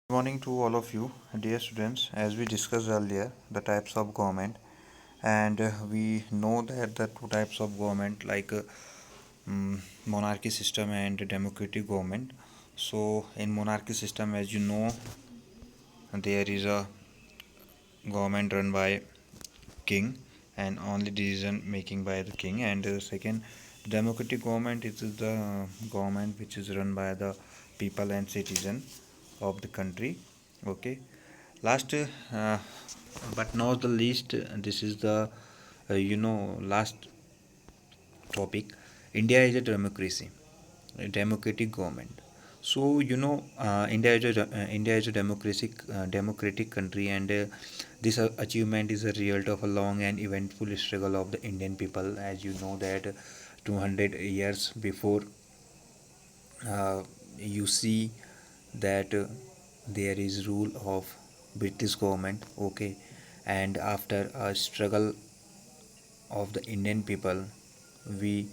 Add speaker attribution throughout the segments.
Speaker 1: Good morning to all of you, dear students. As we discussed earlier, the types of government, and we know that the two types of government, like monarchy system and democratic government. So, in monarchy system, as you know, there is a government run by king and only decision making by the king. And second, democratic government is the government which is run by the people and citizen of the country. Okay. Last, but not the least, this is the last topic. India is a democracy, a democratic government. So India is a democratic country, and this achievement is a result of a long and eventful struggle of the Indian people. As you know that 200 years before, uh, you see that there is rule of British government. Okay, and after a struggle of the Indian people, we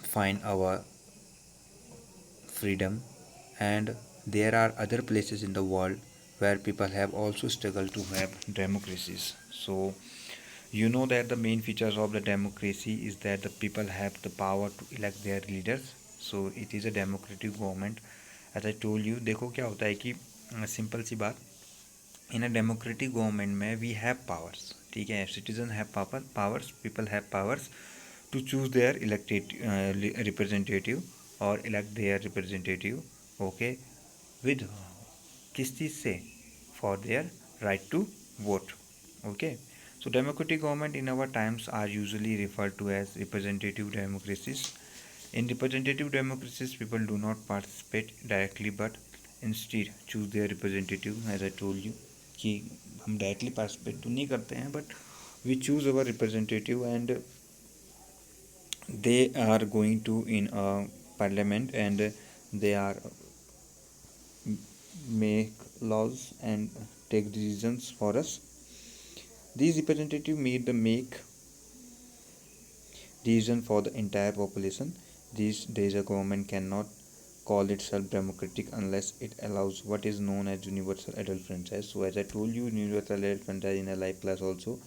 Speaker 1: find our freedom. And there are other places in the world where people have also struggled to have democracies. So you know that the main features of the democracy is that the people have the power to elect their leaders. So it is a democratic government. As I told you, देखो क्या होता है कि simple सी बात, इन a democratic government में we have powers. ठीक है, citizen have powers, people have powers to choose their elected representative or elect their representative. Okay, with किस चीज़ से, for their right to vote. Okay, so democratic government in our times are usually referred to as representative democracies. In representative democracies, people do not participate directly but instead choose their representative. As I told you कि हम directly participate तो नहीं करते हैं, but we choose our representative and they are going to in a parliament, and they are make laws and take decisions for us. These representatives meet the make decision for the entire population. These days a government cannot call itself democratic unless it allows what is known as universal adult franchise. So as I told you, universal adult franchise in a live class also,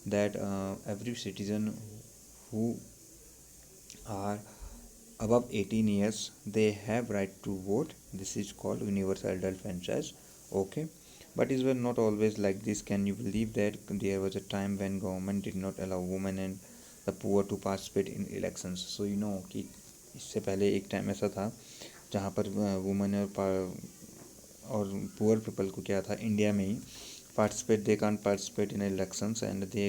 Speaker 1: that every citizen who are above 18 years, they have right to vote. This is called universal adult franchise. Okay, but it was not always like this. Can you believe that there was a time when government did not allow women and the poor to participate in elections? So you know कि इससे पहले एक time ऐसा था जहाँ पर women और poor people को क्या था, इंडिया में ही participate, they can't participate in elections and they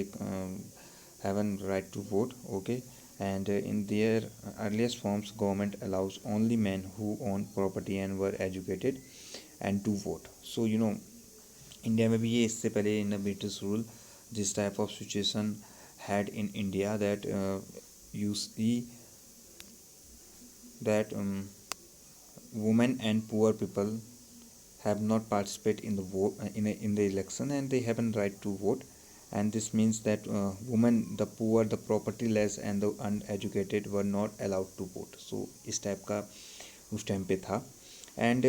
Speaker 1: haven't right to vote. Okay, and in their earliest forms government allows only men who own property and were educated and to vote. So you know India में भी ये इससे पहले in British rule this type of situation had in India, that you see that women and poor people have not participated in the vote in the election, and they haven't right to vote. And this means that women, the poor, the propertyless and the uneducated were not allowed to vote. So इस type का उस time पे था. And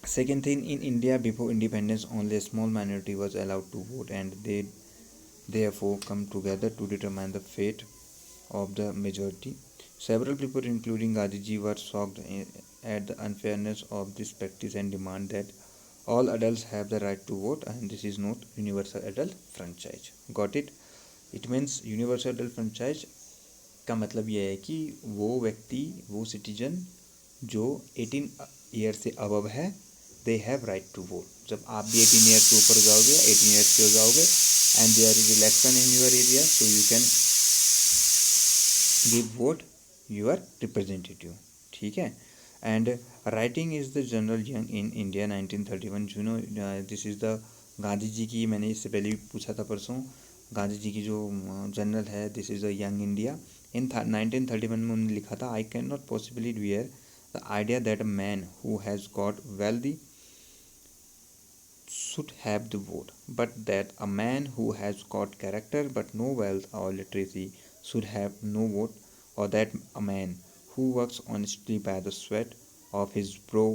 Speaker 1: second thing, in India before independence only a small minority was allowed to vote, and they therefore come together to determine the fate of the majority. Several people including Gandhiji were shocked at the unfairness of this practice and demand that all adults have the right to vote, and this is not universal adult franchise. Got it? It means universal adult franchise का मतलब यह है कि वो व्यक्ति, वो citizen जो 18 year से अबव है, they have right to vote. जब आप भी 18 ईयर से ऊपर जाओगे, 18 ईयर्स के हो जाओगे, and there is election in your area, so you can give vote your representative. ठीक है. And writing is the journal Young in India 1931. You know this is the Gandhi ji की, मैंने इससे पहले भी पूछा था परसों, गांधी जी की जो जनरल है, this is the Young India. In 1931 में उन्होंने लिखा था, I can not possibly bear the idea that a man who has got wealthy should have the vote, but that a man who has got character but no wealth or literacy should have no vote, or that a man who works honestly by the sweat of his brow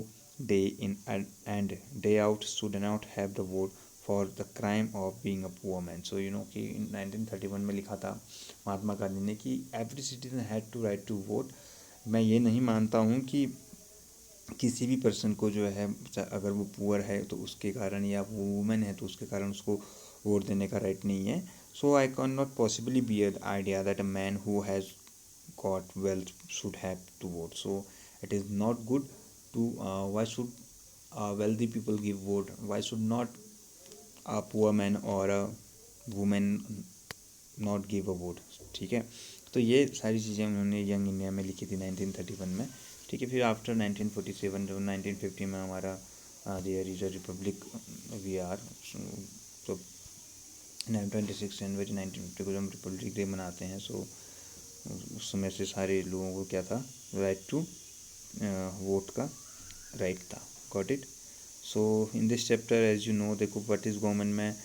Speaker 1: day in and day out should not have the vote for the crime of being a poor man. So कि 1931 में लिखा था महात्मा गांधी ने कि every citizen had to right to vote. मैं ये नहीं मानता हूँ कि किसी भी पर्सन को जो है अगर वो पुअर है तो उसके कारण, या वो वुमेन है तो उसके कारण उसको वोट देने का राइट नहीं है. So I can not possibly be an idea that a man who has got wealth should have to vote. So it is not good to why should wealthy people give vote, why should not a poor man or a woman not give a vote. ठीक है, तो ये सारी चीज़ें उन्होंने young India में लिखी थी 1931 में. ठीक है, फिर आफ्टर 1947 जो 1950 में हमारा there is a republic we are. तो 26 जनवरी 1950 को जब हम रिपब्लिक डे मनाते हैं, सो उस समय से सारे लोगों को क्या था, राइट टू वोट का राइट था. Got it. So in this chapter as you know, देखो व्हाट इज़ गवर्नमेंट में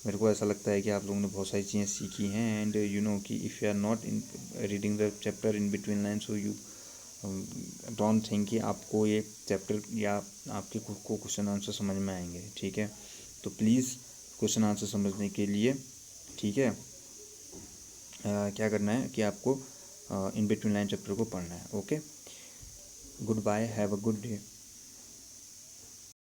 Speaker 1: मेरे को ऐसा लगता है कि आप लोगों ने बहुत सारी चीज़ें सीखी हैं. एंड यू नो कि if you are not in reading the chapter in between line, so you don't think कि आपको ये चैप्टर या आपके खुद को क्वेश्चन आंसर समझ में आएंगे. ठीक है, तो प्लीज़ क्वेश्चन आंसर समझने के लिए, ठीक है, क्या करना है कि आपको इन बिटवीन लाइन चैप्टर को पढ़ना है. Okay, goodbye, have a good day.